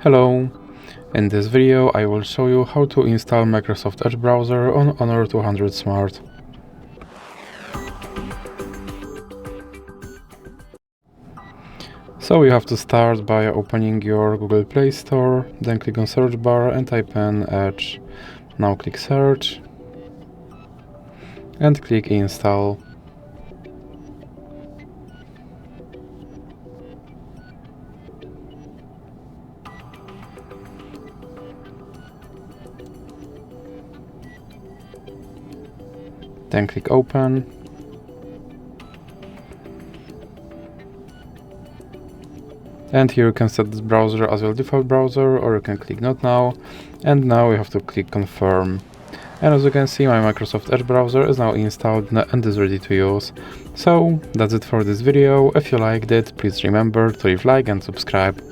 Hello! In this video I will show you how to install Microsoft Edge browser on Honor 200 Smart. So you have to start by opening your Google Play Store, then click on search bar and type in Edge. Now click search and click install. Then click open. And here you can set this browser as your default browser, or you can click not now. And now you have to click confirm. And as you can see, my Microsoft Edge browser is now installed and is ready to use. So that's it for this video. If you liked it, please remember to leave a like and subscribe.